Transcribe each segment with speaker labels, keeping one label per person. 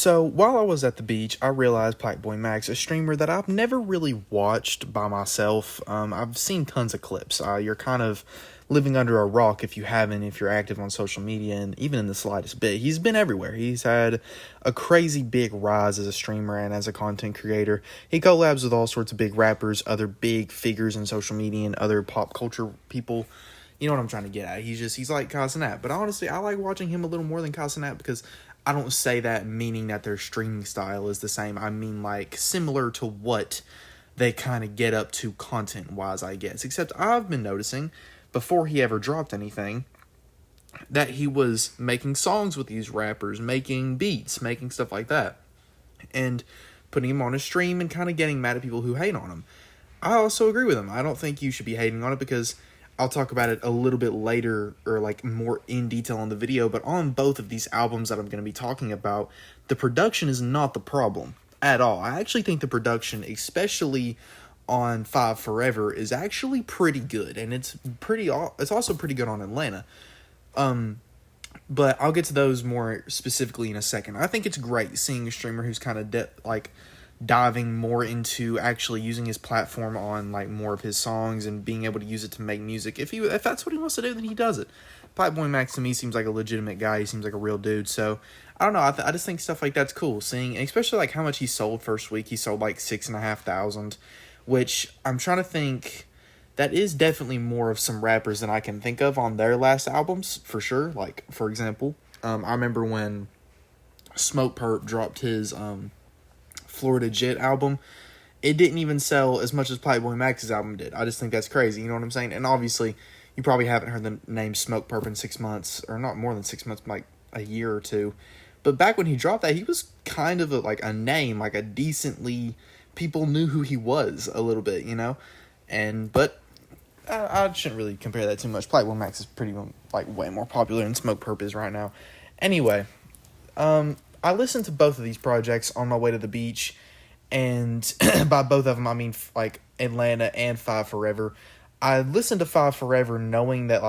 Speaker 1: So, while I was at the beach, I realized Plaqueboymax, a streamer that I've never really watched by myself. I've seen tons of clips. You're kind of living under a rock if you haven't, if you're active on social media, and even in the slightest bit. He's been everywhere. He's had a crazy big rise as a streamer and as a content creator. He collabs with all sorts of big rappers, other big figures in social media, and other pop culture people. You know what I'm trying to get at. He's like Casanat. But honestly, I like watching him a little more than Casanat because I don't say that meaning that their streaming style is the same. I mean, like, similar to what they kind of get up to content-wise, I guess. Except I've been noticing, before he ever dropped anything, that he was making songs with these rappers, making beats, making stuff like that, and putting him on a stream and kind of getting mad at people who hate on him. I also agree with him. I don't think you should be hating on it because I'll talk about it a little bit later or like more in detail in the video, but on both of these albums that I'm going to be talking about, the production is not the problem at all. I actually think the production, especially on 5 Forever, is actually pretty good, and it's also pretty good on Atlanta. But I'll get to those more specifically in a second. I think it's great seeing a streamer who's kind of diving more into actually using his platform on like more of his songs and being able to use it to make music. If that's what he wants to do, then he does it. Plaqueboymax to me seems like a legitimate guy. He seems like a real dude. So I don't know. I just think stuff like that's cool. Seeing, especially like how much he sold first week. He sold like 6,500, which I'm trying to think. That is definitely more of some rappers than I can think of on their last albums for sure. Like for example, I remember when Smoke Perp dropped his Florida Jit album, it didn't even sell as much as Plaqueboymax's album did. I just think that's crazy, you know what I'm saying? And obviously, you probably haven't heard the name Smoke Perp in 6 months, or not more than 6 months, like a year or two. But back when he dropped that, he was kind of a name, like a decently, people knew who he was a little bit, you know? But I shouldn't really compare that too much. Plaqueboymax is pretty, way more popular than Smoke Perp is right now. Anyway, I listened to both of these projects on my way to the beach, and by both of them, I mean, Atlanta and 5 Forever. I listened to 5 Forever knowing that,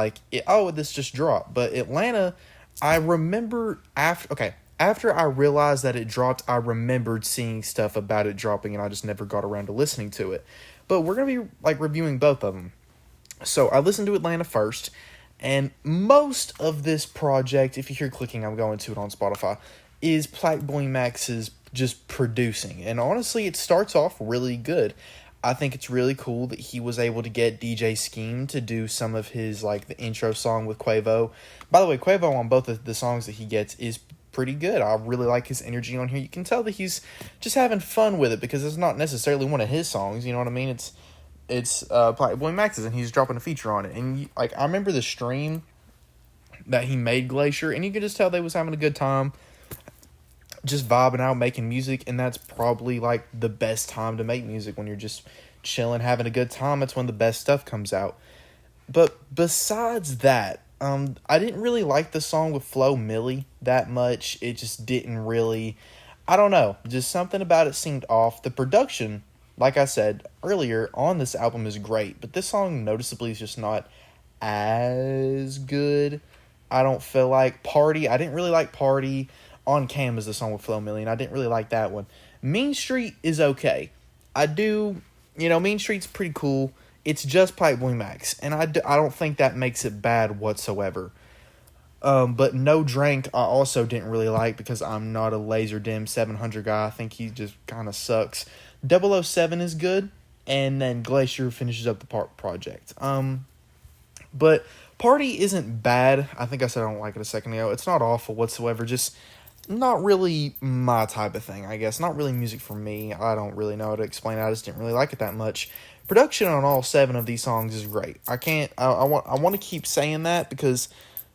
Speaker 1: this just dropped, but Atlanta, I remember after I realized that it dropped, I remembered seeing stuff about it dropping, and I just never got around to listening to it. But we're going to be, reviewing both of them. So, I listened to Atlanta first, and most of this project, if you hear clicking, I'm going to it on Spotify, is Plaqueboymax's just producing. And honestly, it starts off really good. I think it's really cool that he was able to get DJ Scheme to do some of his, the intro song with Quavo. By the way, Quavo on both of the songs that he gets is pretty good. I really like his energy on here. You can tell that he's just having fun with it because it's not necessarily one of his songs, you know what I mean? It's Plaqueboymax's, and he's dropping a feature on it. And, I remember the stream that he made Glacier, and you could just tell they was having a good time, just vibing out, making music, and that's probably, the best time to make music, when you're just chilling, having a good time. That's when the best stuff comes out. But besides that, I didn't really like the song with Flo Milli that much. It just didn't really, I don't know, just something about it seemed off. The production, like I said earlier, on this album is great, but this song noticeably is just not as good. I don't feel like Party. I didn't really like Party. On Cam is the song with Flo Milli, and I didn't really like that one. Mean Street is okay. Mean Street's pretty cool. It's just Plaqueboymax, and I don't think that makes it bad whatsoever. But No Drank I also didn't really like because I'm not a Laser Dim 700 guy. I think he just kind of sucks. 007 is good, and then Glacier finishes up the project. But Party isn't bad. I think I said I don't like it a second ago. It's not awful whatsoever, just not really my type of thing, I guess. Not really music for me. I don't really know how to explain it. I just didn't really like it that much. Production on all 7 of these songs is great. I want to keep saying that because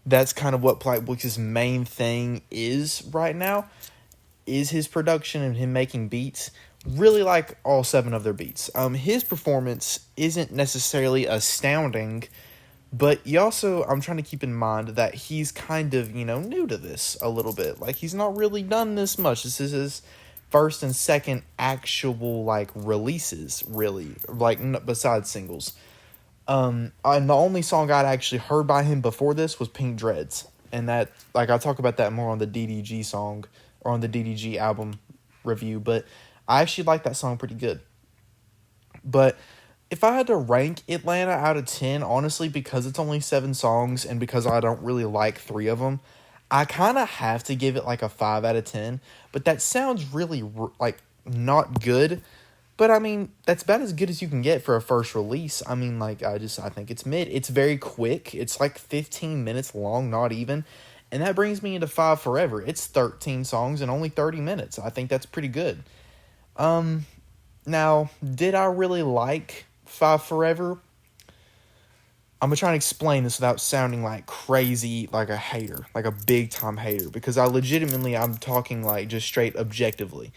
Speaker 1: that's kind of what Plaqueboymax's main thing is right now, is his production and him making beats. Really like all 7 of their beats. His performance isn't necessarily astounding, but I'm trying to keep in mind that he's kind of, new to this a little bit. He's not really done this much. This is his first and second actual, releases, really. Besides singles. And the only song I'd actually heard by him before this was Pink Dreads. And that, I talk about that more on the DDG song or on the DDG album review, but I actually like that song pretty good. But if I had to rank Atlanta out of 10, honestly, because it's only 7 songs and because I don't really like 3 of them, I kind of have to give it like a 5 out of 10. But that sounds really, like, not good. But, I mean, that's about as good as you can get for a first release. I mean, like, I think it's mid. It's very quick. It's like 15 minutes long, not even. And that brings me into 5 Forever. It's 13 songs and only 30 minutes. I think that's pretty good. Now, did I really like 5 Forever? I'm going to try and explain this without sounding like crazy, like a hater, like a big-time hater, because I'm talking like just straight objectively,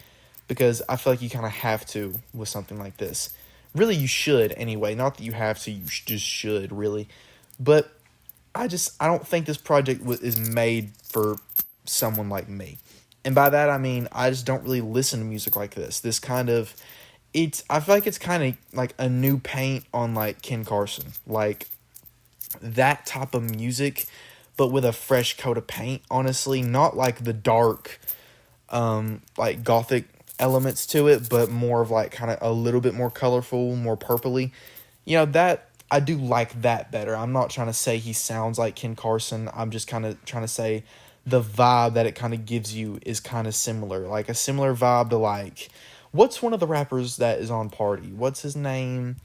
Speaker 1: because I feel like you kind of have to with something like this. Really, you should anyway. Not that you have to, you just should, really. But I don't think this project is made for someone like me. And by that, I mean, I just don't really listen to music like this. I feel like it's kind of like a new paint on like Ken Carson. Like that type of music, but with a fresh coat of paint, honestly. Not like the dark, like gothic elements to it, but more of like kind of a little bit more colorful, more purpley. You know, that I do like that better. I'm not trying to say he sounds like Ken Carson. I'm just kind of trying to say the vibe that it kind of gives you is kind of similar. Like a similar vibe to like, what's one of the rappers that is on Party? What's his name?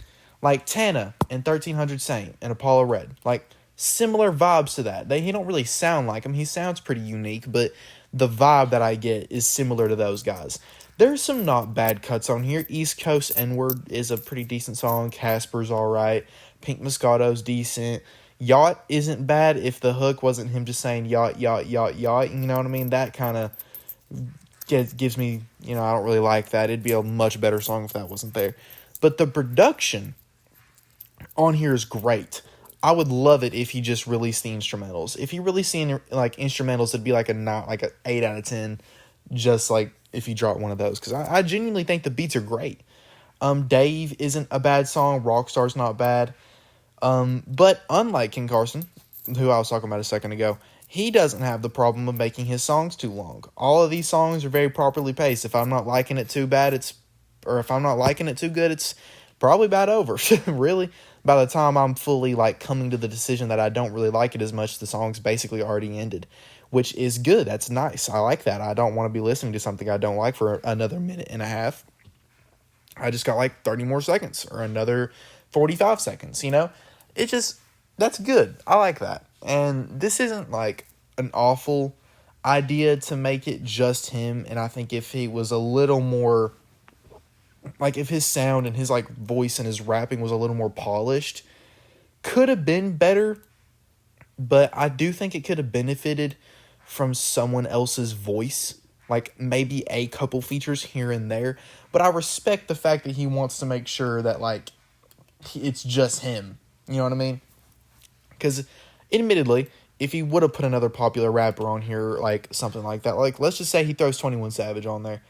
Speaker 1: Like Tana and 1300 Saint and Apollo Red. Like similar vibes to that. He don't really sound like him. He sounds pretty unique, but the vibe that I get is similar to those guys. There's some not bad cuts on here. East Coast N-Word is a pretty decent song. Casper's alright. Pink Moscato's decent. Yacht isn't bad if the hook wasn't him just saying yacht, yacht, yacht, yacht. You know what I mean? That kind of gives me, I don't really like that. It'd be a much better song if that wasn't there. But the production on here is great. I would love it if he just released the instrumentals. If he released the instrumentals, it'd be like an 8 out of 10. Just like if you drop one of those, because I genuinely think the beats are great. Dave isn't a bad song. Rockstar's not bad. But unlike Ken Carson, who I was talking about a second ago, he doesn't have the problem of making his songs too long. All of these songs are very properly paced. If I'm not liking it too bad, if I'm not liking it too good, it's probably about over. Really, by the time I'm fully like coming to the decision that I don't really like it as much, the song's basically already ended, which is good. That's nice. I like that. I don't want to be listening to something I don't like for another minute and a half. I just got like 30 more seconds or another 45 seconds, that's good. I like that. And this isn't like an awful idea to make it just him. And I think if he was a little more, like if his sound and his like voice and his rapping was a little more polished, could have been better. But I do think it could have benefited from someone else's voice. Like maybe a couple features here and there. But I respect the fact that he wants to make sure that like it's just him. You know what I mean? Because admittedly, if he would have put another popular rapper on here, like something like that, like let's just say he throws 21 Savage on there,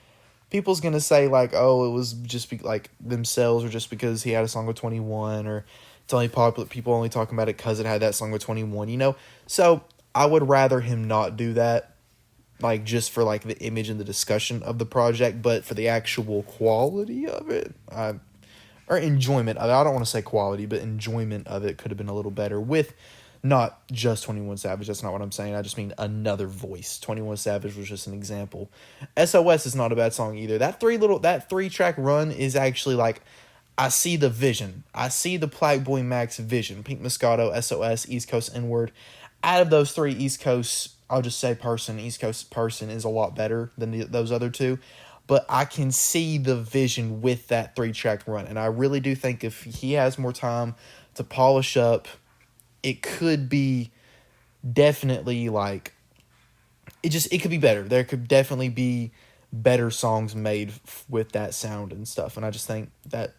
Speaker 1: people's gonna say like, oh, it was just like themselves, or just because he had a song with 21, or it's only popular, people only talking about it because it had that song with 21, So I would rather him not do that, like just for like the image and the discussion of the project, but for the actual quality of it, or enjoyment of it. I don't want to say quality, but enjoyment of it could have been a little better with not just 21 Savage. That's not what I'm saying. I just mean another voice. 21 Savage was just an example. SOS is not a bad song either. That 3-track run is actually like, I see the vision. I see the Plaqueboymax vision. Pink Moscato, SOS, East Coast N-Word. Out of those 3, East Coast, I'll just say East Coast Person is a lot better than those other 2. But I can see the vision with that 3-track run. And I really do think if he has more time to polish up, it could be definitely like, it could be better. There could definitely be better songs made with that sound and stuff. And I just think that,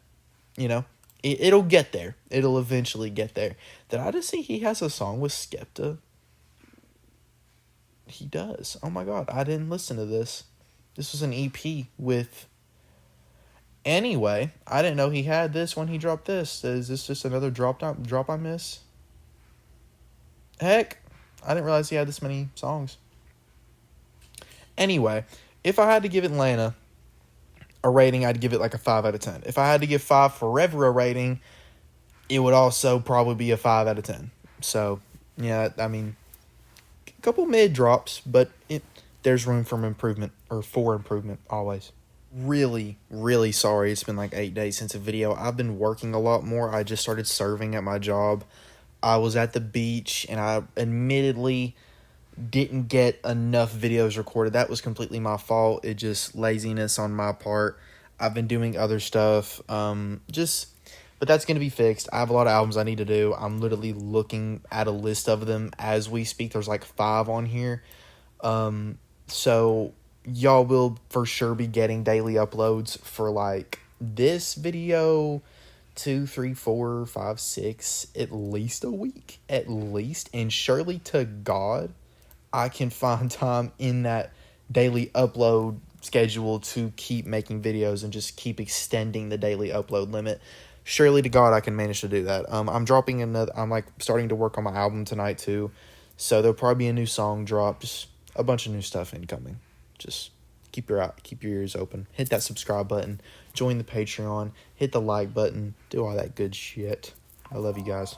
Speaker 1: it'll get there. It'll eventually get there. Did I just see he has a song with Skepta? He does. Oh my God. I didn't listen to this. This was an EP with... Anyway, I didn't know he had this when he dropped this. Is this just another drop I miss? Heck, I didn't realize he had this many songs. Anyway, if I had to give Atlanta a rating, I'd give it like a 5 out of 10. If I had to give 5 Forever a rating, it would also probably be a 5 out of 10. So, yeah, I mean, a couple mid drops, but there's room for improvement, or for improvement, always. Really, really sorry it's been like 8 days since a video. I've been working a lot more. I just started serving at my job. I was at the beach, and I admittedly didn't get enough videos recorded. That was completely my fault. It just laziness on my part. I've been doing other stuff. But that's going to be fixed. I have a lot of albums I need to do. I'm literally looking at a list of them as we speak. There's like 5 on here. So y'all will for sure be getting daily uploads for like this video, 2, 3, 4, 5, 6, at least a week. At least. And surely to God, I can find time in that daily upload schedule to keep making videos and just keep extending the daily upload limit. Surely to God, I can manage to do that. I'm dropping another. I'm like starting to work on my album tonight too, so there'll probably be a new song drop. Just a bunch of new stuff incoming. Just keep your ears open. Hit that subscribe button. Join the Patreon. Hit the like button. Do all that good shit. I love you guys.